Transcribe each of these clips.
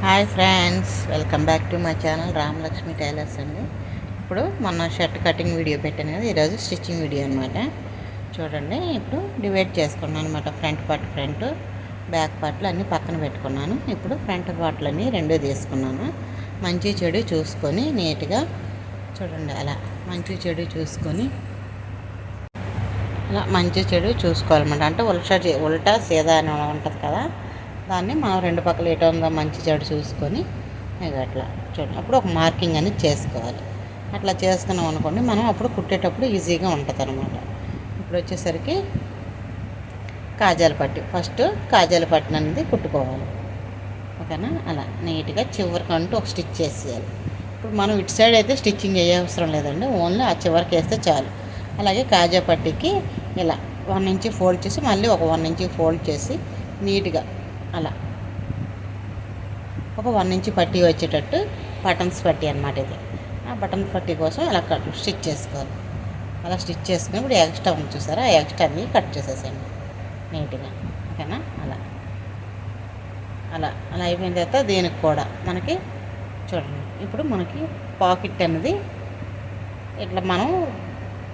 Hi friends, welcome back to my channel Ramalakshmi tailors అండి. ఇప్పుడు మొన్న షర్ట్ కటింగ్ వీడియో పెట్టాను కదా, ఈరోజు స్టిచ్చింగ్ వీడియో అనమాట. చూడండి, ఇప్పుడు డివైడ్ చేసుకున్నాను అనమాట. ఫ్రంట్ పార్ట్ ఫ్రంట్, బ్యాక్ పార్ట్లు అన్నీ పక్కన పెట్టుకున్నాను. ఇప్పుడు ఫ్రంట్ పార్ట్లన్నీ రెండూ తీసుకున్నాను. మంచి చెడు చూసుకొని నీట్గా చూడండి, అలా మంచి చెడు చూసుకొని అలా మంచి చెడు చూసుకోవాలన్నమాట. అంటే ఉల్టా సీదా అని ఉంటుంది కదా, దాన్ని మనం రెండు పక్కల ఎటు ఉందో మంచి చెడు చూసుకొని అట్లా చూడండి. అప్పుడు ఒక మార్కింగ్ అనేది చేసుకోవాలి. అట్లా చేసుకున్నాం అనుకోండి, మనం అప్పుడు కుట్టేటప్పుడు ఈజీగా ఉంటుంది అనమాట. ఇప్పుడు వచ్చేసరికి కాజాల పట్టి, ఫస్ట్ కాజాల పట్టిన అనేది కుట్టుకోవాలి. ఓకేనా? అలా నీట్గా చివరికంటూ ఒక స్టిచ్ చేసేయాలి. ఇప్పుడు మనం ఇటు సైడ్ అయితే స్టిచ్చింగ్ అయ్యే అవసరం లేదండి, ఓన్లీ ఆ చివరికి వేస్తే చాలు. అలాగే కాజా పట్టికి ఇలా 1 ఇంచ్ ఫోల్డ్ చేసి మళ్ళీ ఒక 1 ఇంచ్ ఫోల్డ్ చేసి నీట్గా అలా ఒక 1 ఇంచ్ పట్టీ వచ్చేటట్టు బటన్స్ పట్టీ అనమాట ఇది. ఆ బటన్స్ పట్టీ కోసం అలా స్టిచ్ చేసుకోవాలి. అలా స్టిచ్ చేసుకుని ఇప్పుడు ఎక్స్ట్రా ఉంది చూసారా, ఆ ఎక్స్ట్రాని కట్ చేసేసాను నీట్గా. ఓకేనా? అలా అలా అలా అయిపోయిన తర్వాత దీనికి కూడా మనకి చూడండి, ఇప్పుడు మనకి పాకెట్ అనేది ఇట్లా మనం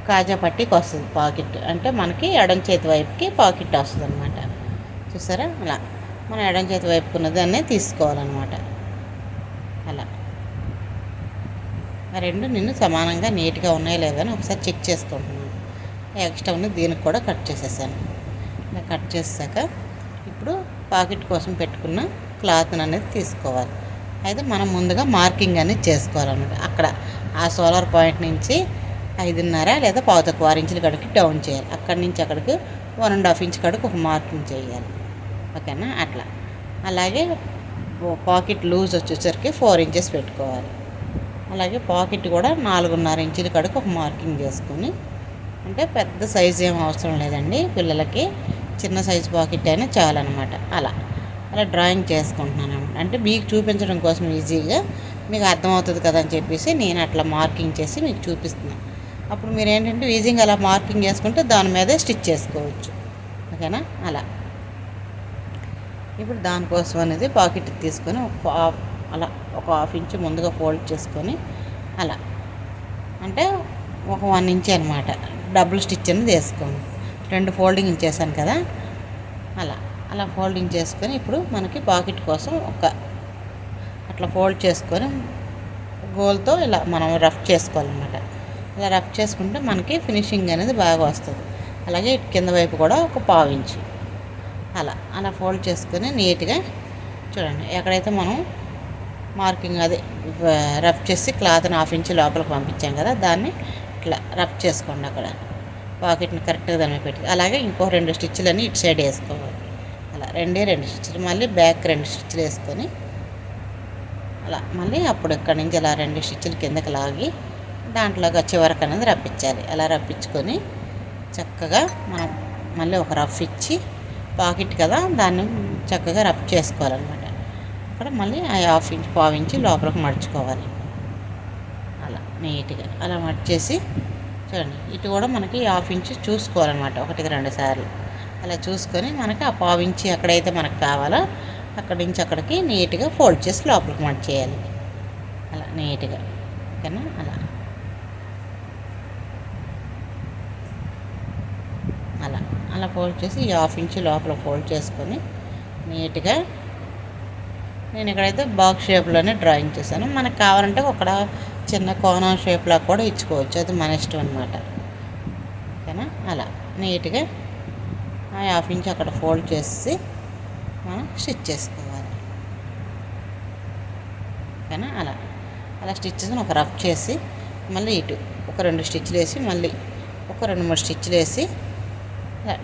కాజా పట్టీకి వస్తుంది. పాకెట్ అంటే మనకి ఎడం చేతి వైపుకి పాకెట్ వస్తుంది అనమాట. చూసారా? అలా మనం ఎడం చేతి వైపుకున్నది అన్నీ తీసుకోవాలన్నమాట. అలా ఆ రెండు నిన్ను సమానంగా నీట్గా ఉన్నాయో లేదని ఒకసారి చెక్ చేసుకుంటున్నాను. ఎక్స్ట్రా ఉన్నది దీనికి కూడా కట్ చేసేసాను. ఇలా కట్ చేసాక ఇప్పుడు పాకెట్ కోసం పెట్టుకున్న క్లాత్ అనేది తీసుకోవాలి. అయితే మనం ముందుగా మార్కింగ్ అనేది చేసుకోవాలన్నమాట. అక్కడ ఆ సోలార్ పాయింట్ నుంచి 5.5 లేదా 6 ఇంచుల కడికి డౌన్ చేయాలి. అక్కడి నుంచి అక్కడికి 1.5 ఇంచ్ కడికి ఒక మార్కింగ్ చేయాలి. ఓకేనా? అట్లా అలాగే పాకెట్ లూజ్ వచ్చేసరికి 4 ఇంచెస్ పెట్టుకోవాలి. అలాగే పాకెట్ కూడా 4.5 ఇంచుల కడికి ఒక మార్కింగ్ చేసుకొని, అంటే పెద్ద సైజు ఏం అవసరం లేదండి, పిల్లలకి చిన్న సైజు పాకెట్ అయినా చాలన్నమాట. అలా అలా డ్రాయింగ్ చేసుకుంటున్నాను. అంటే మీకు చూపించడం కోసం ఈజీగా మీకు అర్థమవుతుంది కదా అని చెప్పేసి నేను అట్లా మార్కింగ్ చేసి మీకు చూపిస్తున్నాను. అప్పుడు మీరు ఏంటంటే ఈజీగా అలా మార్కింగ్ చేసుకుంటే దాని మీదే స్టిచ్ చేసుకోవచ్చు. ఓకేనా? అలా ఇప్పుడు దానికోసం అనేది పాకెట్ తీసుకొని అలా ఒక 1/2 ఇంచ్ ముందుగా ఫోల్డ్ చేసుకొని అలా అంటే ఒక 1 ఇంచ్ అనమాట డబుల్ స్టిచ్ అనేది వేసుకోండి. 2 ఫోల్డింగ్ చేశాను కదా, అలా అలా ఫోల్డింగ్ చేసుకొని ఇప్పుడు మనకి పాకెట్ కోసం అట్లా ఫోల్డ్ చేసుకొని గోల్తో ఇలా మనం రఫ్ చేసుకోవాలన్నమాట. ఇలా రఫ్ చేసుకుంటే మనకి ఫినిషింగ్ అనేది బాగా వస్తుంది. అలాగే కింద వైపు కూడా ఒక 1/4 ఇంచ్ అలా అలా ఫోల్డ్ చేసుకొని నీట్గా చూడండి, ఎక్కడైతే మనం మార్కింగ్ అది రఫ్ చేసి క్లాత్ని 1/2 ఇంచ్ లోపలికి పంపించాం కదా, దాన్ని ఇట్లా రఫ్ చేసుకోండి. అక్కడ పాకెట్ని కరెక్ట్గా దాని పెట్టి అలాగే ఇంకో 2 స్టిచ్లని ఇటు సైడ్ వేసుకోవాలి. అలా 2 స్టిచ్లు మళ్ళీ బ్యాక్ 2 స్టిచ్లు వేసుకొని అలా మళ్ళీ అప్పుడు ఇక్కడి నుంచి అలా 2 స్టిచ్లు కిందకి లాగి దాంట్లోకి చివరికి అనేది రప్పించాలి. అలా రప్పించుకొని చక్కగా మనం మళ్ళీ ఒక రఫ్ ఇచ్చి పాకెట్ కదా, దాన్ని చక్కగా రఫ్ చేసుకోవాలన్నమాట. అక్కడ మళ్ళీ ఆ 1/2 ఇంచ్ 1/4 ఇంచ్ లోపలికి మడుచుకోవాలి. అలా నీట్గా అలా మడిచేసి చూడండి, ఇటు కూడా మనకి 1/2 ఇంచ్ చూసుకోవాలన్నమాట. 1-2 సార్లు అలా చూసుకొని మనకి ఆ 1/4 ఇంచ్ ఎక్కడైతే మనకు కావాలో అక్కడి నుంచి అక్కడికి నీట్గా ఫోల్డ్ చేసి లోపలికి మడిచేయాలి. అలా నీట్గా. ఓకేనా? అలా అలా అలా ఫోల్డ్ చేసి ఈ 1/2 ఇంచ్ లోపల ఫోల్డ్ చేసుకొని నీట్గా నేను ఇక్కడైతే బాక్స్ షేప్లోనే డ్రాయింగ్ చేశాను. మనకు కావాలంటే ఒక చిన్న కోణం షేప్లో కూడా ఇచ్చుకోవచ్చు, అది మన ఇష్టం అనమాట. ఓకేనా? అలా నీట్గా ఆ 1/2 ఇంచ్ అక్కడ ఫోల్డ్ చేసి మనం స్టిచ్ చేసుకోవాలి. ఓకేనా? అలా అలా స్టిచ్ చేసుకుని ఒక రఫ్ చేసి మళ్ళీ ఇటు ఒక 2 స్టిచ్లు వేసి మళ్ళీ ఒక 2-3 స్టిచ్లు వేసి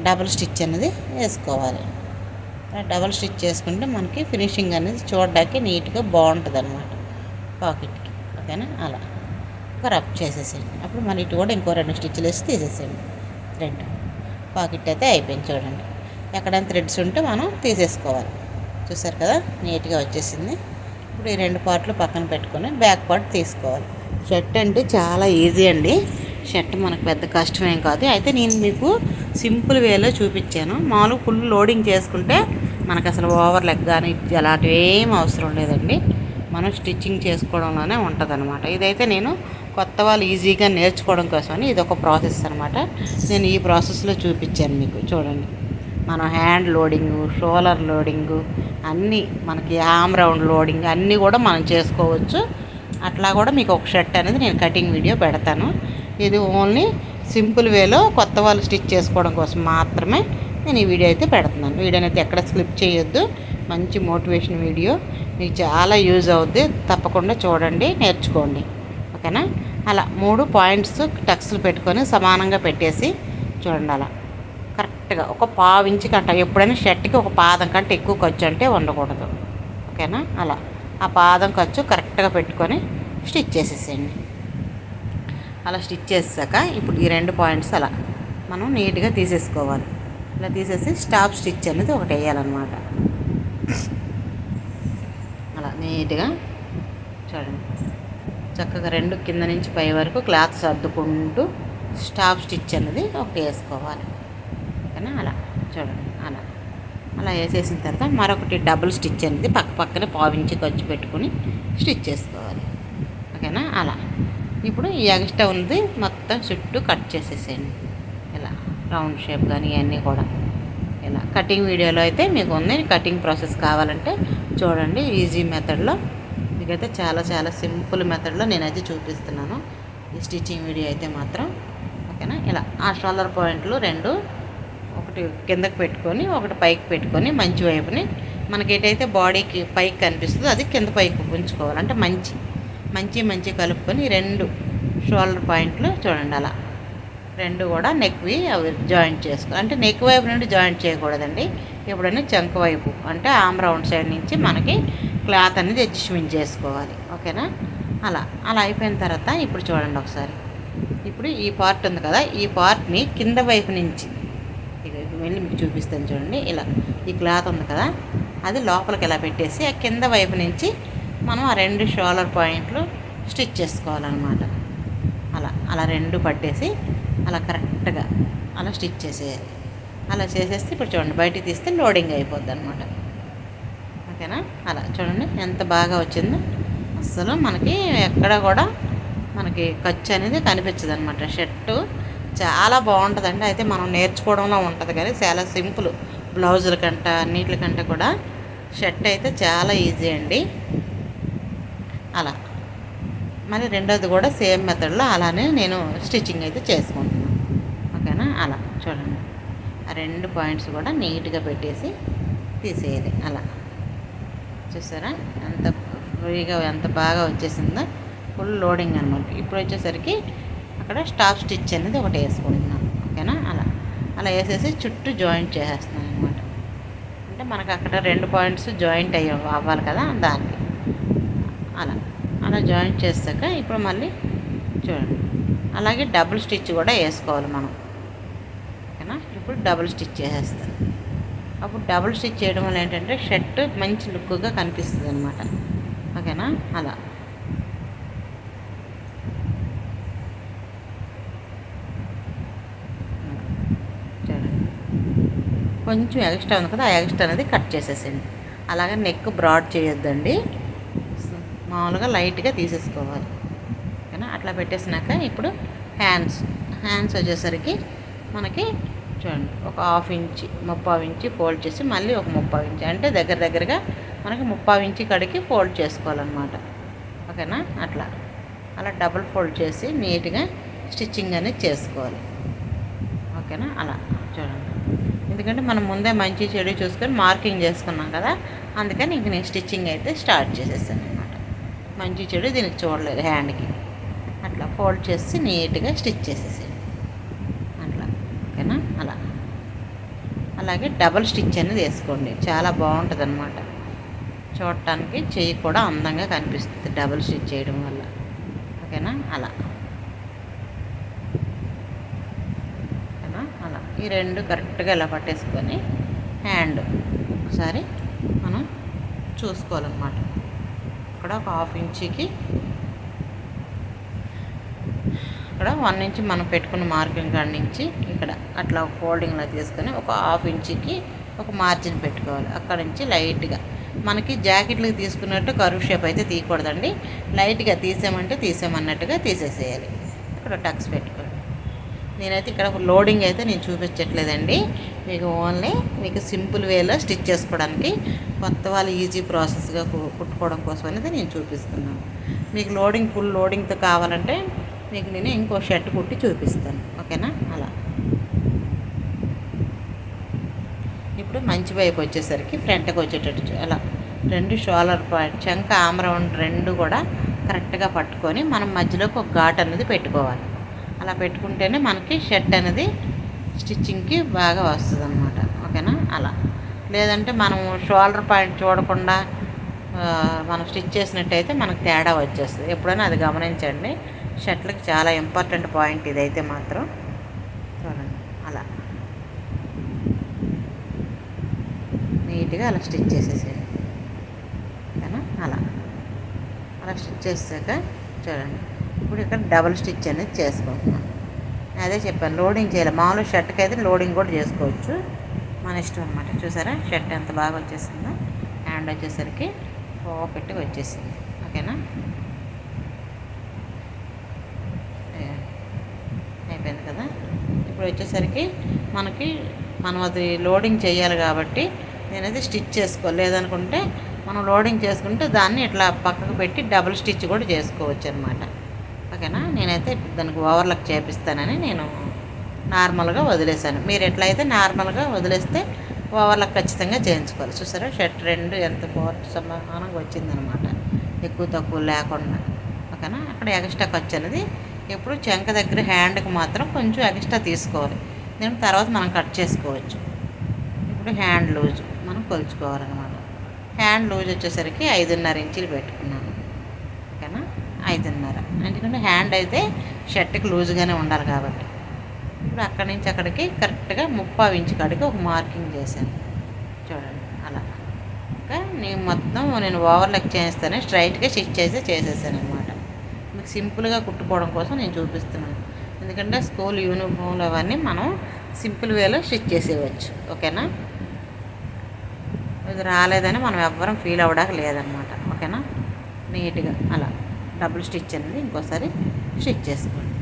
డబుల్ స్టిచ్ అనేది వేసుకోవాలి. డబుల్ స్టిచ్ చేసుకుంటే మనకి ఫినిషింగ్ అనేది చూడడానికి నీట్గా బాగుంటుంది అనమాట పాకెట్కి. ఓకేనా? అలా ఒక రఫ్ చేసేసేయండి. అప్పుడు మళ్ళీ ఇటు కూడా ఇంకో 2 స్టిచ్లు వేసి తీసేసేయండి. థ్రెడ్ పాకెట్ అయితే అయిపోయింది. చూడండి, ఎక్కడైనా థ్రెడ్స్ ఉంటే మనం తీసేసుకోవాలి. చూసారు కదా, నీట్గా వచ్చేసింది. ఇప్పుడు ఈ 2 పార్ట్లు పక్కన పెట్టుకొని బ్యాక్ పార్ట్ తీసుకోవాలి. షర్ట్ అంటే చాలా ఈజీ అండి. షర్ట్ మనకు పెద్ద కష్టమేం కాదు. అయితే నేను మీకు సింపుల్ వేలో చూపించాను. మామూలుగా ఫుల్ లోడింగ్ చేసుకుంటే మనకు అసలు ఓవర్ లెగ్ కానీ అలాంటివి ఏం అవసరం లేదండి. మనం స్టిచ్చింగ్ చేసుకోవడంలోనే ఉంటుంది అనమాట. ఇదైతే నేను కొత్త వాళ్ళు ఈజీగా నేర్చుకోవడం కోసమని ఇది ఒక ప్రాసెస్ అనమాట. నేను ఈ ప్రాసెస్లో చూపించాను మీకు. చూడండి, మనం హ్యాండ్ లోడింగు, షోల్డర్ లోడింగు అన్నీ, మనకి ఆమ్ రౌండ్ లోడింగ్ అన్నీ కూడా మనం చేసుకోవచ్చు. అట్లా కూడా మీకు ఒక షర్ట్ అనేది నేను కటింగ్ వీడియో పెడతాను. ఇది ఓన్లీ సింపుల్ వేలో కొత్త వాళ్ళు స్టిచ్ చేసుకోవడం కోసం మాత్రమే నేను ఈ వీడియో అయితే పెడుతున్నాను. వీడియోని అయితే ఎక్కడ స్కిప్ చేయొద్దు. మంచి మోటివేషన్ వీడియో, మీకు చాలా యూజ్ అవుద్ది. తప్పకుండా చూడండి, నేర్చుకోండి. ఓకేనా? అలా 3 పాయింట్స్ టక్స్లు పెట్టుకొని సమానంగా పెట్టేసి చూడండి. అలా కరెక్ట్గా ఒక పావు ఇంచు కంట, ఎప్పుడైనా షర్ట్కి ఒక పాదం కంటే ఎక్కువ ఖర్చు అంటే ఉండకూడదు. ఓకేనా? అలా ఆ పాదం ఖర్చు కరెక్ట్గా పెట్టుకొని స్టిచ్ చేసేసేయండి. అలా స్టిచ్ చేసాక ఇప్పుడు ఈ 2 పాయింట్స్ అలా మనం నీట్గా తీసేసుకోవాలి. ఇలా తీసేసి స్టాప్ స్టిచ్ అనేది ఒకటి వేయాలన్నమాట. అలా నీట్గా చూడండి, చక్కగా 2 కింద నుంచి పై వరకు క్లాత్ సర్దుకుంటూ స్టాప్ స్టిచ్ అనేది ఒకటి వేసుకోవాలి. ఓకేనా? అలా చూడండి. అలా అలా వేసేసిన తర్వాత మరొకటి డబుల్ స్టిచ్ అనేది పక్కనే పావించి ఖర్చు పెట్టుకుని స్టిచ్ చేసుకోవాలి. ఓకేనా? అలా ఇప్పుడు ఈ ఎక్స్ట్రా ఉంది మొత్తం చుట్టూ కట్ చేసేసేయండి. ఇలా రౌండ్ షేప్ కానీ ఇవన్నీ కూడా ఇలా కటింగ్ వీడియోలో అయితే మీకు ఉంది. కటింగ్ ప్రాసెస్ కావాలంటే చూడండి, ఈజీ మెథడ్లో మీకైతే చాలా చాలా సింపుల్ మెథడ్లో నేనైతే చూపిస్తున్నాను ఈ స్టిచ్చింగ్ వీడియో అయితే మాత్రం. ఓకేనా? ఇలా ఆ షోల్డర్ పాయింట్లు 2 ఒకటి కిందకి పెట్టుకొని ఒకటి పైకి పెట్టుకొని మంచి వైపుని మనకి ఏటైతే బాడీకి పైకి కనిపిస్తుందో అది కింద పైకి ఉంచుకోవాలి. అంటే మంచి కలుపుకొని 2 షోల్డర్ పాయింట్లు చూడండి. అలా 2 కూడా నెక్వి అవి జాయింట్ చేసుకోవాలి. అంటే నెక్ వైపు నుండి జాయింట్ చేయకూడదండి. ఎప్పుడైనా చంక వైపు అంటే ఆమ్ రౌండ్ సైడ్ నుంచి మనకి క్లాత్ అనేది అడ్జస్ట్మెంట్ చేసుకోవాలి. ఓకేనా? అలా అయిపోయిన తర్వాత ఇప్పుడు చూడండి ఒకసారి. ఇప్పుడు ఈ పార్ట్ ఉంది కదా, ఈ పార్ట్ని కింద వైపు నుంచి వెళ్ళి మీకు చూపిస్తాను చూడండి. ఇలా ఈ క్లాత్ ఉంది కదా, అది లోపలికి ఇలా పెట్టేసి ఆ కింద వైపు నుంచి మనం ఆ 2 షోల్డర్ పాయింట్లు స్టిచ్ చేసుకోవాలన్నమాట. అలా 2 పట్టేసి అలా కరెక్ట్గా అలా స్టిచ్ చేసేయాలి. అలా చేసేస్తే ఇప్పుడు చూడండి బయటికి తీస్తే లోడింగ్ అయిపోద్ది అనమాట. ఓకేనా? అలా చూడండి ఎంత బాగా వచ్చిందో. అస్సలు మనకి ఎక్కడ కూడా మనకి ఖర్చు అనేది కనిపించదు అనమాట. షర్టు చాలా బాగుంటుందండి. అయితే మనం నేర్చుకోవడంలో ఉంటుంది కానీ చాలా సింపుల్. బ్లౌజుల కంట అన్నిటికంటే కూడా షర్ట్ అయితే చాలా ఈజీ అండి. అలా మరి రెండోది కూడా సేమ్ మెథడ్లో అలానే నేను స్టిచ్చింగ్ అయితే చేసుకుంటున్నాను. ఓకేనా? అలా చూడండి ఆ 2 పాయింట్స్ కూడా నీట్గా పెట్టేసి తీసేయాలి. అలా చూసారా ఎంత ఫ్రీగా ఎంత బాగా వచ్చేసిందో, ఫుల్ లోడింగ్ అనమాట. ఇప్పుడు వచ్చేసరికి అక్కడ స్టాప్ స్టిచ్ అనేది ఒకటి వేసుకుంటున్నాను. ఓకేనా? అలా వేసేసి చుట్టూ జాయింట్ చేసేస్తున్నాను అనమాట. అంటే మనకు అక్కడ 2 పాయింట్స్ జాయింట్ అవ్వాలి కదా, దానికి అలా జాయింట్ చేశాక ఇప్పుడు మళ్ళీ చూడండి అలాగే డబుల్ స్టిచ్ కూడా వేసుకోవాలి మనం. ఓకేనా? ఇప్పుడు డబుల్ స్టిచ్ చేసేస్తాను. అప్పుడు డబుల్ స్టిచ్ చేయడం వల్ల ఏంటంటే షర్ట్ మంచి లుక్గా కనిపిస్తుంది అనమాట. ఓకేనా? అలా చూడండి కొంచెం ఎక్స్ట్రా ఉంది కదా, ఆ ఎక్స్ట్రా అనేది కట్ చేసేసేయండి. అలాగే నెక్ బ్రాడ్ చేయొద్దండి, మామూలుగా లైట్గా తీసేసుకోవాలి. ఓకేనా? అట్లా పెట్టేసినాక ఇప్పుడు హ్యాండ్స్ వచ్చేసరికి మనకి చూడండి ఒక 1/2 ఇంచ్ 3/4 ఇంచ్ ఫోల్డ్ చేసి మళ్ళీ ఒక 3/4 ఇంచ్ అంటే దగ్గరగా మనకి 3/4 ఇంచ్ కడికి ఫోల్డ్ చేసుకోవాలన్నమాట. ఓకేనా? అలా డబుల్ ఫోల్డ్ చేసి నీట్గా స్టిచ్చింగ్ అనేది చేసుకోవాలి. ఓకేనా? అలా చూడండి, ఎందుకంటే మనం ముందే మంచి చెడు చూసుకొని మార్కింగ్ చేసుకున్నాం కదా, అందుకని ఇంక నేను స్టిచ్చింగ్ అయితే స్టార్ట్ చేసేసాను అనమాట. మంచి చెడు దీనికి చూడలేదు హ్యాండ్కి. అట్లా ఫోల్డ్ చేసి నీట్గా స్టిచ్ చేసేసాను అట్లా. ఓకేనా? అలాగే డబల్ స్టిచ్ అనేది వేసుకోండి, చాలా బాగుంటుంది అనమాట. చూడటానికి చెయ్యి కూడా అందంగా కనిపిస్తుంది డబుల్ స్టిచ్ చేయడం వల్ల. ఓకేనా? అలా ఈ 2 కరెక్ట్గా ఇలా పట్టేసుకొని హ్యాండ్ ఒకసారి మనం చూసుకోవాలన్నమాట. ఇక్కడ ఒక 1/2 ఇంచుకి ఇక్కడ 1 ఇంచ్ మనం పెట్టుకున్న మార్కింగ్ కాడి నుంచి ఇక్కడ అట్లా ఫోల్డింగ్లో తీసుకొని ఒక 1/2 ఇంచుకి ఒక మార్జిన్ పెట్టుకోవాలి. అక్కడ నుంచి లైట్గా మనకి జాకెట్లకు తీసుకున్నట్టు కర్వ్ షేప్ అయితే తీయకూడదండి. లైట్గా తీసేమన్నట్టుగా తీసేసేయాలి. ఇక్కడ టక్స్ పెట్టుకోండి. నేనైతే ఇక్కడ లోడింగ్ అయితే నేను చూపించట్లేదండి, మీకు ఓన్లీ మీకు సింపుల్ వేలో స్టిచ్ చేసుకోవడానికి కొత్త వాళ్ళు ఈజీ ప్రాసెస్గా కుట్టుకోవడం కోసం అనేది నేను చూపిస్తున్నాను. మీకు ఫుల్ లోడింగ్తో కావాలంటే మీకు నేను ఇంకో షర్ట్ కుట్టి చూపిస్తాను. ఓకేనా? అలా ఇప్పుడు మంచి వైపు వచ్చేసరికి ఫ్రంట్కి వచ్చేటట్టు అలా 2 షోల్డర్ పాయింట్ చంక ఆమ్రౌండ్ 2 కూడా కరెక్ట్గా పట్టుకొని మనం మధ్యలోకి ఒక ఘాట్ అనేది పెట్టుకోవాలి. అలా పెట్టుకుంటేనే మనకి షర్ట్ అనేది స్టిచ్చింగ్కి బాగా వస్తుంది అన్నమాట. ఓకేనా? అలా లేదంటే మనం షోల్డర్ పాయింట్ చూడకుండా మనం స్టిచ్ చేసినట్టయితే మనకు తేడా వచ్చేస్తుంది. ఎప్పుడైనా అది గమనించండి. షర్ట్లకి చాలా ఇంపార్టెంట్ పాయింట్ ఇదైతే మాత్రం. చూడండి, అలా నీట్గా అలా స్టిచ్ చేసేసేయండి. ఓకేనా? అలా స్టిచ్ చేసాక చూడండి, ఇప్పుడు ఇక్కడ డబుల్ స్టిచ్ అనేది చేసుకుంటున్నాను. అదే చెప్పాను, లోడింగ్ చేయాలి. మామూలు షర్ట్కి అయితే లోడింగ్ కూడా చేసుకోవచ్చు, మన ఇష్టం అనమాట. చూసారా షర్ట్ ఎంత బాగా వచ్చేసిందో. హ్యాండ్ వచ్చేసరికి పర్ఫెక్ట్గా వచ్చేసింది. ఓకేనా? అయిపోయింది కదా. ఇప్పుడు వచ్చేసరికి మనం అది లోడింగ్ చేయాలి కాబట్టి నేనైతే స్టిచ్ చేసుకోవాలి. లేదనుకుంటే మనం లోడింగ్ చేసుకుంటే దాన్ని ఇట్లా పక్కకు పెట్టి డబుల్ స్టిచ్ కూడా చేసుకోవచ్చు అనమాట. ఓకేనా? నేనైతే దానికి ఓవర్లాక్ చేపిస్తానని నేను నార్మల్గా వదిలేసాను. మీరు ఎట్లయితే నార్మల్గా వదిలేస్తే ఓవర్లాక్ ఖచ్చితంగా చేయించుకోవాలి. చూసారా షర్ట్ 2 ఎంత సమానంగా వచ్చిందనమాట, ఎక్కువ తక్కువ లేకుండా. ఓకేనా? అక్కడ ఎక్స్ట్రా ఖర్చు అనేది ఇప్పుడు చెంక దగ్గర హ్యాండ్కి మాత్రం కొంచెం ఎక్స్ట్రా తీసుకోవాలి. నేను తర్వాత మనం కట్ చేసుకోవచ్చు. ఇప్పుడు హ్యాండ్ లూజ్ మనం కొలుచుకోవాలన్నమాట. హ్యాండ్ లూజ్ వచ్చేసరికి 5.5 ఇంచులు పెట్టుకున్నాను. ఓకేనా? 5.5, ఎందుకంటే హ్యాండ్ అయితే షర్ట్కి లూజ్గానే ఉండాలి కాబట్టి. ఇప్పుడు అక్కడి నుంచి అక్కడికి కరెక్ట్గా 30 ఇంచు కాడికి ఒక మార్కింగ్ చేశాను. చూడండి, అలా ఇంకా నేను ఓవర్లాక్ చేస్తానే స్ట్రైట్గా స్టిచ్ చేసేసాను అనమాట. మీకు సింపుల్గా కుట్టుకోవడం కోసం నేను చూపిస్తున్నాను. ఎందుకంటే స్కూల్ యూనిఫామ్లు అవన్నీ మనం సింపుల్ వేలో స్టిచ్ చేసేయవచ్చు. ఓకేనా? ఇది రాలేదని మనం ఎవ్వరం ఫీల్ అవ్వడానికి లేదనమాట. ఓకేనా? నీట్గా అలా డబుల్ స్టిచ్ అనేది ఇంకోసారి స్టిచ్ చేసుకోండి.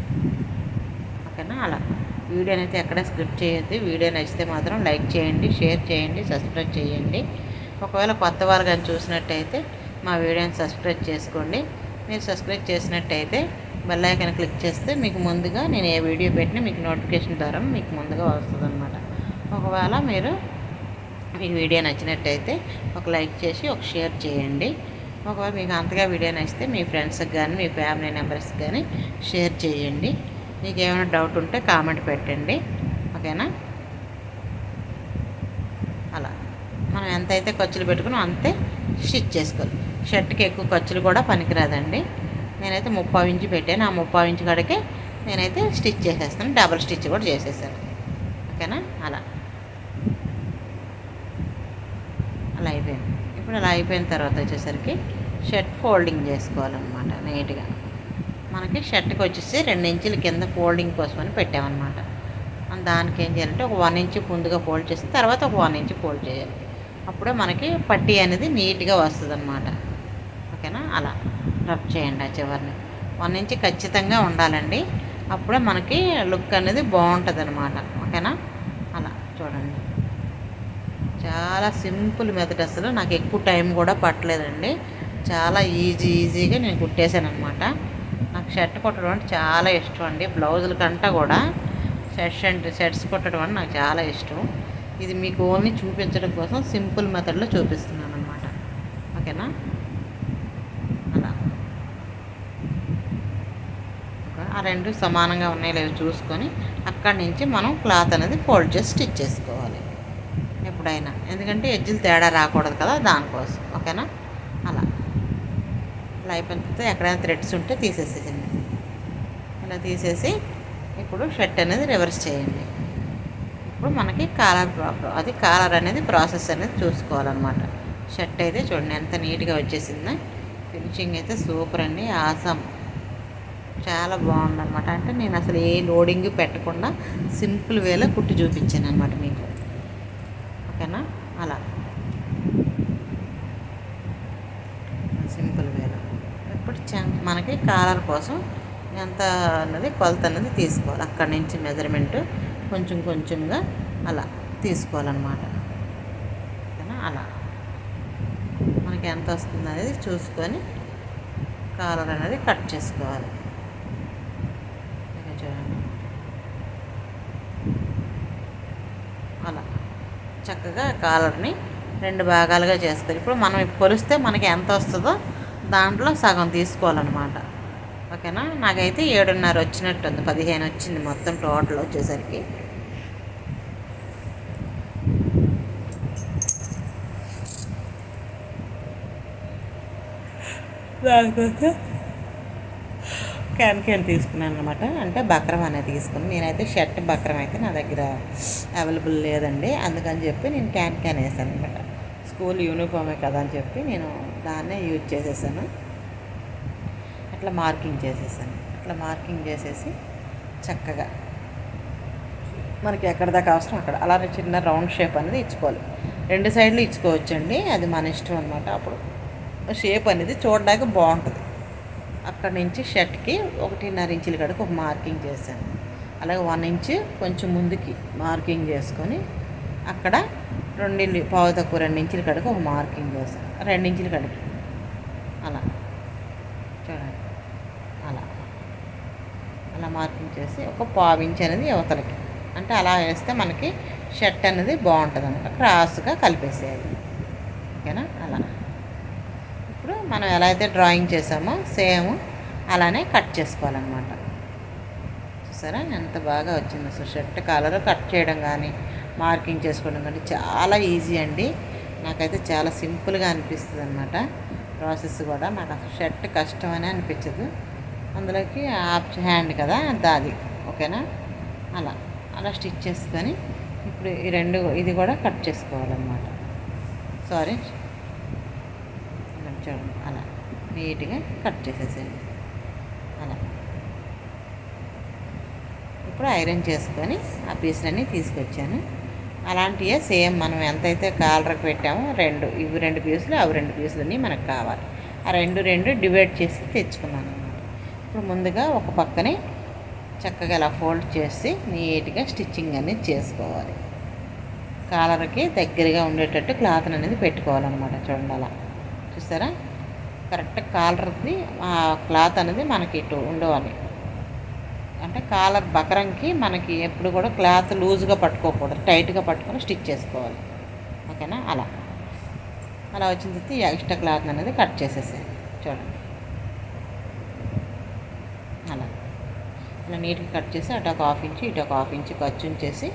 ఓకేనా? అలా వీడియోని అయితే ఎక్కడ స్కిప్ చేయొద్దు. వీడియో నచ్చితే మాత్రం లైక్ చేయండి, షేర్ చేయండి, సబ్స్క్రైబ్ చేయండి. ఒకవేళ కొత్త వాళ్ళు కానీ చూసినట్టయితే మా వీడియోని సబ్స్క్రైబ్ చేసుకోండి. మీరు సబ్స్క్రైబ్ చేసినట్టయితే బెల్ ఐకాన్ క్లిక్ చేస్తే మీకు ముందుగా నేను ఏ వీడియో పెట్టినా మీకు నోటిఫికేషన్ ద్వారా మీకు ముందుగా వస్తుంది అనమాట. ఒకవేళ మీకు వీడియో నచ్చినట్టయితే ఒక లైక్ చేసి ఒక షేర్ చేయండి. ఒకవేళ మీకు అంతగా వీడియో నచ్చితే మీ ఫ్రెండ్స్కి కానీ మీ ఫ్యామిలీ మెంబర్స్కి కానీ షేర్ చేయండి. మీకు ఏమైనా డౌట్ ఉంటే కామెంట్ పెట్టండి. ఓకేనా? అలా మనం ఎంతైతే ఖర్చులు పెట్టుకున్నాం అంతే స్టిచ్ చేసుకోవాలి. షర్ట్కి ఎక్కువ ఖర్చులు కూడా పనికిరాదండి. నేనైతే 30 ఇంచు పెట్టాను. ఆ 30 ఇంచు కాడికే నేనైతే స్టిచ్ చేసేస్తాను. డబుల్ స్టిచ్ కూడా చేసేసాను. ఓకేనా? అలా అయిపోయింది. ఇప్పుడు అలా అయిపోయిన తర్వాత వచ్చేసరికి షర్ట్ ఫోల్డింగ్ చేసుకోవాలన్నమాట. నీట్గా మనకి షర్ట్కి వచ్చేసి 2 ఇంచుల కింద ఫోల్డింగ్ కోసమని పెట్టామన్నమాట. దానికి ఏం చేయాలంటే ఒక 1 ఇంచు ముందుగా ఫోల్డ్ చేసి తర్వాత ఒక 1 ఇంచు ఫోల్డ్ చేయాలి. అప్పుడే మనకి పట్టీ అనేది నీట్గా వస్తుంది అన్నమాట. ఓకేనా? అలా రబ్ చేయండి. ఆ చివరిని 1 ఇంచు ఖచ్చితంగా ఉండాలండి. అప్పుడే మనకి లుక్ అనేది బాగుంటుంది అనమాట. ఓకేనా? అలా చూడండి, చాలా సింపుల్ మెథడ్. అసలు నాకు ఎక్కువ టైం కూడా పట్టలేదండి. చాలా ఈజీగా నేను కుట్టేశాను అనమాట. నాకు షర్ట్ కుట్టడం అంటే చాలా ఇష్టం అండి. బ్లౌజుల కంటే కూడా షర్ట్స్ కుట్టడం అంటే నాకు చాలా ఇష్టం. ఇది మీకు ఓన్లీ చూపించడం కోసం సింపుల్ మెథడ్లో చూపిస్తున్నాను అనమాట. ఓకేనా? అలా ఆ 2 సమానంగా ఉన్నాయి లేవు చూసుకొని అక్కడి నుంచి మనం క్లాత్ అనేది ఫోల్డ్ చేసి స్టిచ్ చేసుకోవాలి ఎప్పుడైనా. ఎందుకంటే ఎడ్జులు తేడా రాకూడదు కదా, దానికోసం. ఓకేనా? అలా అయిపోయిన తర్వాత ఎక్కడైనా థ్రెడ్స్ ఉంటే తీసేసేయండి. ఇలా తీసేసి ఇప్పుడు షర్ట్ అనేది రివర్స్ చేయండి. ఇప్పుడు మనకి కాలర్ అనేది ప్రాసెస్ అనేది చూసుకోవాలన్నమాట. షర్ట్ అయితే చూడండి ఎంత నీట్గా వచ్చేసిందో. ఫినిషింగ్ అయితే సూపర్ అండి, ఆసమ్, చాలా బాగుందన్నమాట. అంటే నేను అసలు ఏ లోడింగ్ పెట్టకుండా సింపుల్ వేలో కుట్టి చూపించాను అనమాట మీకు. ఓకేనా. అలా సింపుల్ వేలో ఇప్పుడు మనకి కాలర్ కోసం ఎంత అన్నది కొలత అన్నది తీసుకోవాలి. అక్కడి నుంచి మెజర్మెంట్ కొంచెం కొంచెంగా అలా తీసుకోవాలన్నమాట. ఓకేనా. అలా మనకి ఎంత వస్తుంది అనేది చూసుకొని కాలర్ అనేది కట్ చేసుకోవాలి. చూడండి అలా చక్కగా కాలర్ని 2 భాగాలుగా చేసుకోవాలి. ఇప్పుడు మనం కొలిస్తే మనకి ఎంత వస్తుందో దాంట్లో సగం తీసుకోవాలన్నమాట. ఓకేనా. నాకైతే 7:30 వచ్చినట్టుంది, 15 వచ్చింది మొత్తం టోటల్ వచ్చేసరికి. దానికోసం క్యాన్ తీసుకున్నాను అనమాట. అంటే బక్రం అనేది తీసుకుని, నేనైతే షర్ట్ బక్రం అయితే నా దగ్గర అవైలబుల్ లేదండి, అందుకని చెప్పి నేను క్యాన్ వేసాను అనమాట. స్కూల్ యూనిఫామే కదా అని చెప్పి నేను దాన్నే యూజ్ చేసేసాను. అట్లా మార్కింగ్ చేసేసాను. అట్లా మార్కింగ్ చేసేసి చక్కగా మనకి ఎక్కడ దాకా అవసరం అక్కడ అలానే చిన్న రౌండ్ షేప్ అనేది ఇచ్చుకోవాలి. 2 సైడ్లు ఇచ్చుకోవచ్చండి, అది మన ఇష్టం అనమాట. అప్పుడు షేప్ అనేది చూడడానికి బాగుంటుంది. అక్కడి నుంచి షర్ట్కి 1.5 ఇంచుల కడుకు ఒక మార్కింగ్ చేశాను. అలాగే 1 ఇంచు కొంచెం ముందుకి మార్కింగ్ చేసుకొని అక్కడ 2 ఇంచుల కడుకు ఒక మార్కింగ్ చేశాను. 2 ఇంచుల కడికి అలా చూడండి. అలా అలా మార్కింగ్ చేసి ఒక 1/4 ఇంచు అనేది యువతలకి, అంటే అలా వేస్తే మనకి షర్ట్ అనేది బాగుంటుంది అన్నమాట. క్రాస్గా కలిపేసేయాలి. ఓకేనా. అలా ఇప్పుడు మనం ఎలా అయితే డ్రాయింగ్ చేసామో సేమ్ అలానే కట్ చేసుకోవాలన్నమాట. చూసారా ఎంత బాగా వచ్చింది అసలు. షర్ట్ కాలర్ కట్ చేయడం కానీ మార్కింగ్ చేసుకోవడం కానీ చాలా ఈజీ అండి. నాకైతే చాలా సింపుల్గా అనిపిస్తుంది అనమాట ప్రాసెస్ కూడా. నాకు అసలు షర్ట్ కష్టమని అనిపించదు. అందులోకి హాఫ్ హ్యాండ్ కదా అది. ఓకేనా. అలా అలా స్టిచ్ చేసుకొని ఇప్పుడు ఇది కూడా కట్ చేసుకోవాలన్నమాట. సారీ, చూడండి అలా నీట్గా కట్ చేసేసేయండి. అలా ఇప్పుడు ఐరన్ చేసుకొని ఆ పీసులన్నీ తీసుకొచ్చాను. అలాంటివే సేమ్ మనం ఎంతైతే కాలర్కి పెట్టామో ఇవి 2 పీసులు అవి 2 పీసులన్నీ మనకు కావాలి. ఆ 2 డివైడ్ చేసి తెచ్చుకున్నాను అన్నమాట. ఇప్పుడు ముందుగా ఒక పక్కనే చక్కగా ఇలా ఫోల్డ్ చేసి నీట్గా స్టిచ్చింగ్ అనేది చేసుకోవాలి. కాలర్కి దగ్గరగా ఉండేటట్టు క్లాత్ అనేది పెట్టుకోవాలన్నమాట. చూడండి అలా చూసారా. కరెక్ట్ కాలర్ది ఆ క్లాత్ అనేది మనకి ఇటు ఉండవాలి. అంటే కాలర్ బకరంకి మనకి ఎప్పుడు కూడా క్లాత్ లూజ్గా పట్టుకోకూడదు, టైట్గా పట్టుకొని స్టిచ్ చేసుకోవాలి. ఓకేనా. అలా అలా వచ్చిన తర్వాత ఈ ఎక్స్ట్రా క్లాత్ అనేది కట్ చేసేసేయాలి. చూడండి అలా నీట్గా కట్ చేసి అటు ఒక 1/2 ఇంచు ఇటు ఒక 1/2 ఇంచు ఖర్చు ఉంచేసి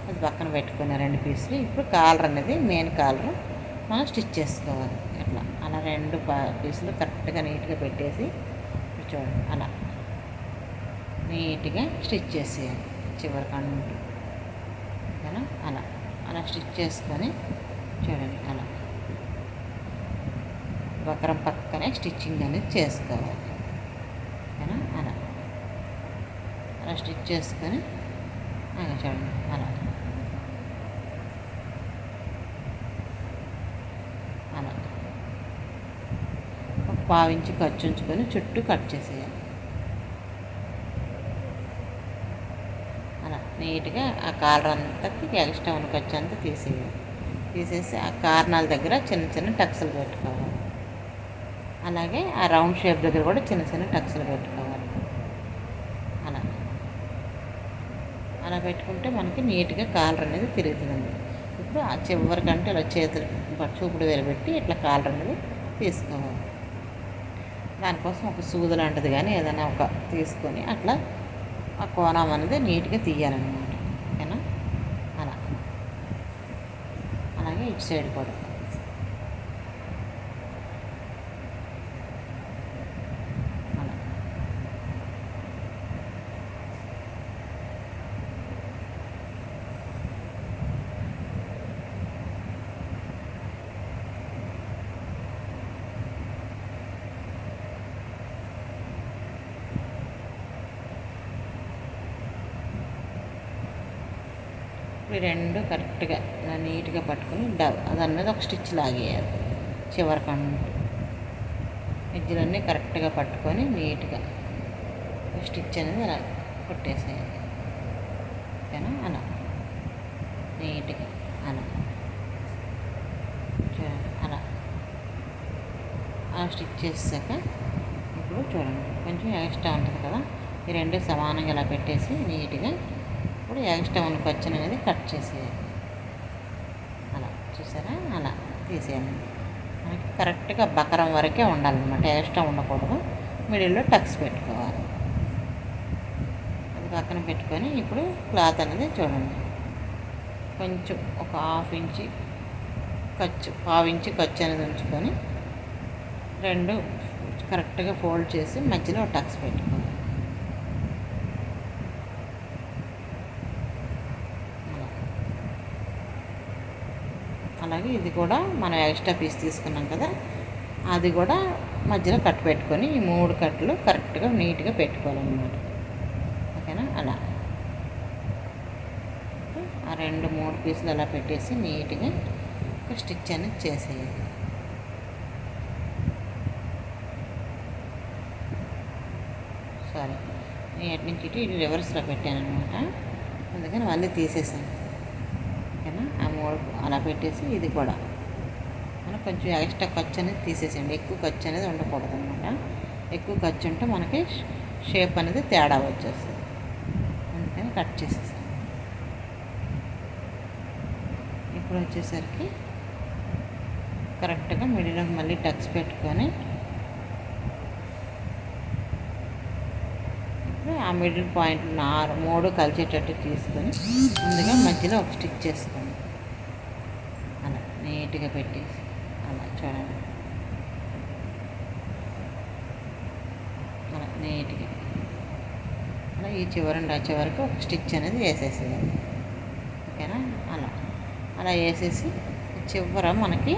అది పక్కన పెట్టుకున్న 2 పీసులు. ఇప్పుడు కాలర్ అనేది మెయిన్ కాలర్ మనం స్టిచ్ చేసుకోవాలి. అట్లా అలా 2 పీసులు కరెక్ట్గా నీట్గా పెట్టేసి చూడండి అలా నీట్గా స్టిచ్ చేసేయాలి చివరికి అంటూ. ఓకేనా. అలా అలా స్టిచ్ చేసుకొని చూడండి అలా వక్రం పక్కనే స్టిచ్చింగ్ అనేది చేసుకోవాలి. ఓకేనా. అలా అలా స్టిచ్ చేసుకొని చూడండి అలా అలా ఒక 1/2 ఇంచు ఖర్చు ఉంచుకొని చుట్టూ కట్ చేసేయాలి. అలా నీట్గా ఆ కాలర్ అంతకి ఎక్స్ట్రా ఉన్న ఖర్చు అంతా తీసేసి ఆ కార్నాల దగ్గర చిన్న చిన్న టక్స్లు పెట్టుకోవాలి. అలాగే ఆ రౌండ్ షేప్ దగ్గర కూడా చిన్న చిన్న టక్స్లు పెట్టుకోవాలి. అలా అలా పెట్టుకుంటే మనకి నీట్గా కాలర్ అనేది తిరుగుతుందండి. ఇప్పుడు ఆ చివరికంటే ఇలా చేతులు చూపుడు వేలు పెట్టి ఇట్లా కాలర్ అనేది తీసుకోవాలి. దానికోసం ఒక సూది లాంటిది కానీ ఏదైనా ఒక తీసుకొని అట్లా ఆ కోణం అనేది నీట్గా తీయాలన్నమాట. ఓకేనా. అలా అలాగే ఇటు సైడ్ కూడా అలా ఇప్పుడు రెండు కరెక్ట్గా ఇలా నీట్గా పట్టుకొని దాని మీద ఒక స్టిచ్ లాగేయాలి చివరికంట ఎడ్జ్లన్నీ కరెక్ట్గా పట్టుకొని నీట్గా స్టిచ్ అనేది అలా కొట్టేసేయాలి. ఓకేనా? అలా నీట్గా అలా అలా అలా స్టిచ్ చేసాక ఇప్పుడు చూడండి కొంచెం ఎక్స్ట్రా ఉంటుంది కదా, ఈ రెండు సమానంగా ఇలా పెట్టేసి నీట్గా ఇప్పుడు ఎక్స్ట్రా ఉన్న ఖర్చును అనేది కట్ చేసేయాలి. అలా చూసారా? అలా తీసేయాలి. మనకి కరెక్ట్గా బకరం వరకే ఉండాలన్నమాట, ఎక్స్ట్రా ఉండకూడదు. మిడిల్లో టక్స్ పెట్టుకోవాలి. అది పక్కన పెట్టుకొని ఇప్పుడు క్లాత్ అనేది చూడండి కొంచెం ఒక ½ ఇంచి ఖర్చు, ½ ఇంచి ఖర్చు అనేది ఉంచుకొని రెండు కరెక్ట్గా ఫోల్డ్ చేసి మధ్యలో టక్స్ పెట్టుకోవాలి. అలాగే ఇది కూడా మనం ఎక్స్ట్రా పీస్ తీసుకున్నాం కదా, అది కూడా మధ్యలో కట్ పెట్టుకొని ఈ 3 కట్లు కరెక్ట్గా నీట్గా పెట్టుకోవాలన్నమాట. ఓకేనా? అలా ఆ 2-3 పీసులు అలా పెట్టేసి నీట్గా ఒక స్టిచ్ అనేది చేసేయాలి. సారీ, నేను నుంచి ఇటు రివర్స్లో పెట్టాను అనమాట, అందుకని మళ్ళీ తీసేసాను. ఓకేనా? ఆ 3 అలా పెట్టేసి ఇది కూడా మనం కొంచెం ఎక్స్ట్రా ఖర్చు అనేది తీసేసేయండి. ఎక్కువ ఖర్చు అనేది ఉండకూడదు అనమాట. ఎక్కువ ఖర్చు ఉంటే మనకి షేప్ అనేది తేడా వచ్చేస్తుంది, అందుకని కట్ చేసేసాను. ఇప్పుడు వచ్చేసరికి కరెక్ట్గా మిడిల్లో మళ్ళీ టక్స్ పెట్టుకొని ఆ మిడిల్ పాయింట్ 3 కలిసేటట్టు తీసుకొని ముందుగా మధ్యలో ఒక స్టిచ్ చేసుకోండి. అలా నీట్గా పెట్టేసి అలా చూడండి, అలా నీట్గా అలా ఈ చివరండి ఆ చివరికి ఒక స్టిచ్ అనేది వేసేసేయాలి. ఓకేనా? అలా అలా వేసేసి చివర మనకి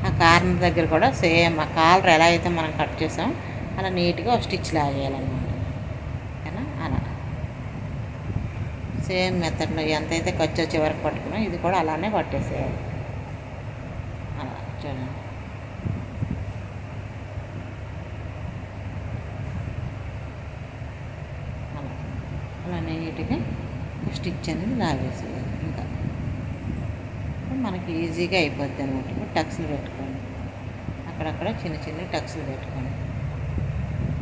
ఆ కార్నర్ దగ్గర కూడా సేమ్ ఆ కాలర్ ఎలా అయితే మనం కట్ చేసామో అలా నీట్గా ఒక స్టిచ్ లాగేయాలన్నమాట. ఓకేనా? అలా సేమ్ మెథడ్లో ఎంతైతే ఖర్చు చివరికి పట్టుకున్నాం ఇది కూడా అలానే పట్టేసేయాలి. అలా చూడండి, అలా అలా నీట్గా స్టిచ్ అనేది లాగేసేయాలి. ఇంకా మనకి ఈజీగా అయిపోద్ది అనమాట. ఇప్పుడు టక్స్లు పెట్టుకోండి, అక్కడక్కడ చిన్న చిన్న టక్స్లు పెట్టుకోండి.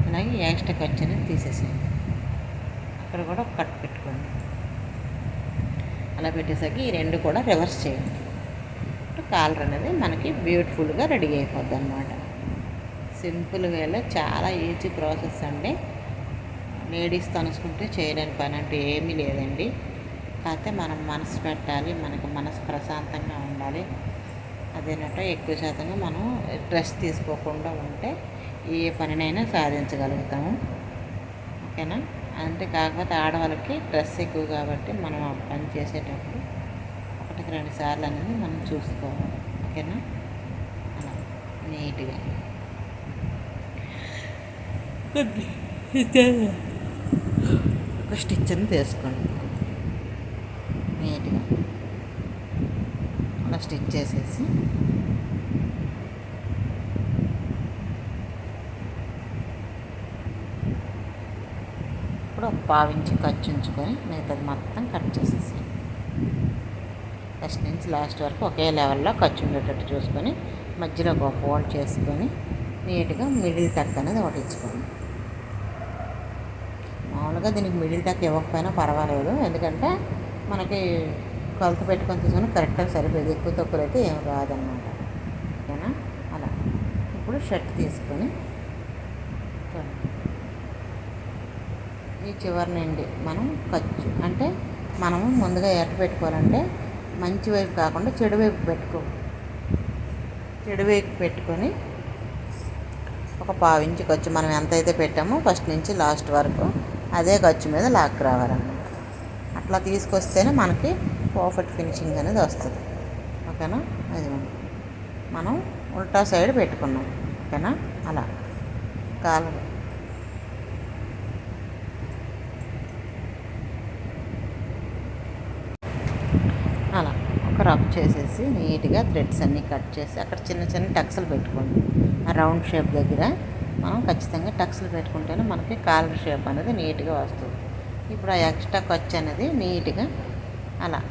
అలాగే ఎక్స్ట్రా ఖర్చు అనేది తీసేసేయండి. అక్కడ కూడా ఒక కట్ పెట్టుకోండి. అలా పెట్టేసరికి ఈ రెండు కూడా రివర్స్ చేయండి. కాలర్ అనేది మనకి బ్యూటిఫుల్గా రెడీ అయిపోద్ది అనమాట. సింపుల్ వేలో చాలా ఈజీ ప్రాసెస్ అండి. లేడీస్తో అనుకుంటే చేయలేని పని అంటూ ఏమీ లేదండి. కాకపోతే మనం మనసు పెట్టాలి, మనకి మనసు ప్రశాంతంగా ఉండాలి. అదేనట్టు ఎక్కువ శాతంగా మనం స్ట్రెస్ తీసుకోకుండా ఉంటే ఏ పనినైనా సాధించగలుగుతాము. ఓకేనా? అంటే కాకపోతే ఆడవాళ్ళకి స్ట్రెస్ ఎక్కువ కాబట్టి మనం ఆ పని చేసేటప్పుడు 1-2 సార్లు అనేది మనం చూసుకోవాలి. ఓకేనా? అలా నీట్గా ఒక స్టిచ్ అని తీసుకోండి. నీట్గా అలా స్టిచ్ చేసేసి ఇప్పుడు ఒక 1/4 ఇంచు ఖర్చు ఉంచుకొని మిగతాది మొత్తం కట్ చేసేసి ఫస్ట్ నుంచి లాస్ట్ వరకు ఒకే లెవెల్లో ఖర్చు ఉండేటట్టు చూసుకొని మధ్యలో ఒక ఫోల్డ్ చేసుకొని నీట్గా మిడిల్ టక్ అనేది ఒకటి ఇచ్చుకోండి. మామూలుగా దీనికి మిడిల్ టక్ ఇవ్వకపోయినా పర్వాలేదు, ఎందుకంటే మనకి కొలత పెట్టుకొని తీసుకొని కరెక్ట్గా సరిపోయేది. ఎక్కువ తక్కువ అయితే ఏం రాదన్నమాట. ఓకేనా? అలా ఇప్పుడు షర్ట్ తీసుకొని ఈ చివరి నుండి మనం ఖర్చు అంటే మనము ముందుగా ఎట్ట పెట్టుకోవాలంటే మంచి వైపు కాకుండా చెడు వైపు పెట్టుకొని ఒక 1/4 ఇంచు ఖర్చు మనం ఎంతైతే పెట్టామో ఫస్ట్ నుంచి లాస్ట్ వరకు అదే ఖర్చు మీద లాక్ రావాలన్నమాట. అట్లా తీసుకొస్తేనే మనకి పర్ఫెక్ట్ ఫినిషింగ్ అనేది వస్తుంది. ఓకేనా? అది మనం ఉల్టా సైడ్ పెట్టుకున్నాం. ఓకేనా? అలా కాలర్ రఫ్ చేసేసి నీట్గా థ్రెడ్స్ అన్నీ కట్ చేసి అక్కడ చిన్న చిన్న టక్స్లు పెట్టుకోండి. ఆ రౌండ్ షేప్ దగ్గర మనం ఖచ్చితంగా టక్స్లు పెట్టుకుంటేనే మనకి కాలర్ షేప్ అనేది నీట్గా వస్తుంది. ఇప్పుడు ఆ ఎక్స్ట్రా ఖర్చు అనేది నీట్గా అలా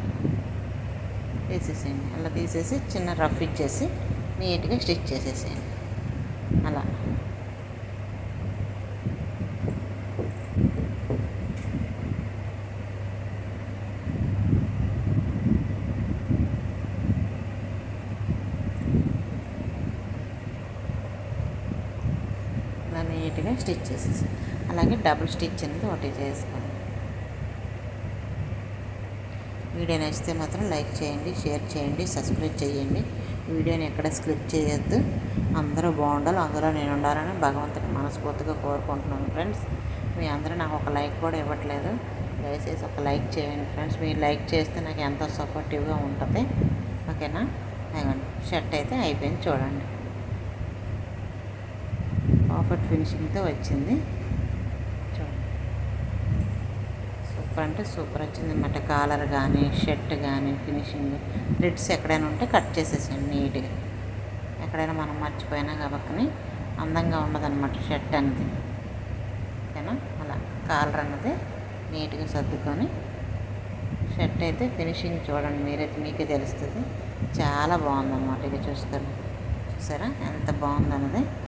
తీసేసేయండి. అలా తీసేసి చిన్న రఫ్ ఇచ్చేసి నీట్గా స్టిచ్ చేసేసేయండి. అలా ఇలా నీట్గా స్టిచ్ చేసేసి అలాగే డబుల్ స్టిచ్ అనేది ఒకటి చేసుకోండి. వీడియో నచ్చితే మాత్రం లైక్ చేయండి, షేర్ చేయండి, సబ్స్క్రైబ్ చేయండి. వీడియోని ఎక్కడ స్కిప్ చేయొద్దు. అందరూ బాగుండాలి, అందులో నేను ఉండాలని భగవంతుని మనస్ఫూర్తిగా కోరుకుంటున్నాను ఫ్రెండ్స్. మీ అందరూ నాకు ఒక లైక్ కూడా ఇవ్వట్లేదు. దయచేసి ఒక లైక్ చేయండి ఫ్రెండ్స్. మీరు లైక్ చేస్తే నాకు ఎంతో సపోర్టివ్గా ఉంటుంది. ఓకేనా? షర్ట్ అయితే అయిపోయింది చూడండి. పర్ఫెక్ట్ ఫినిషింగ్తో వచ్చింది చూడండి. సూపర్ అంటే సూపర్ వచ్చింది అన్నమాట. కాలర్ కానీ షర్ట్ కానీ ఫినిషింగ్ థ్రెడ్స్ ఎక్కడైనా ఉంటే కట్ చేసేసాను నీట్గా. ఎక్కడైనా మనం మర్చిపోయినా కాబట్టి అందంగా ఉండదన్నమాట షర్ట్ అనేది. ఓకేనా? అలా కాలర్ అన్నది నీట్గా సర్దుకొని షర్ట్ అయితే ఫినిషింగ్ చూడండి, మీకే తెలుస్తుంది. చాలా బాగుందన్నమాట. ఇక చూసారా ఎంత బాగుందన్నది.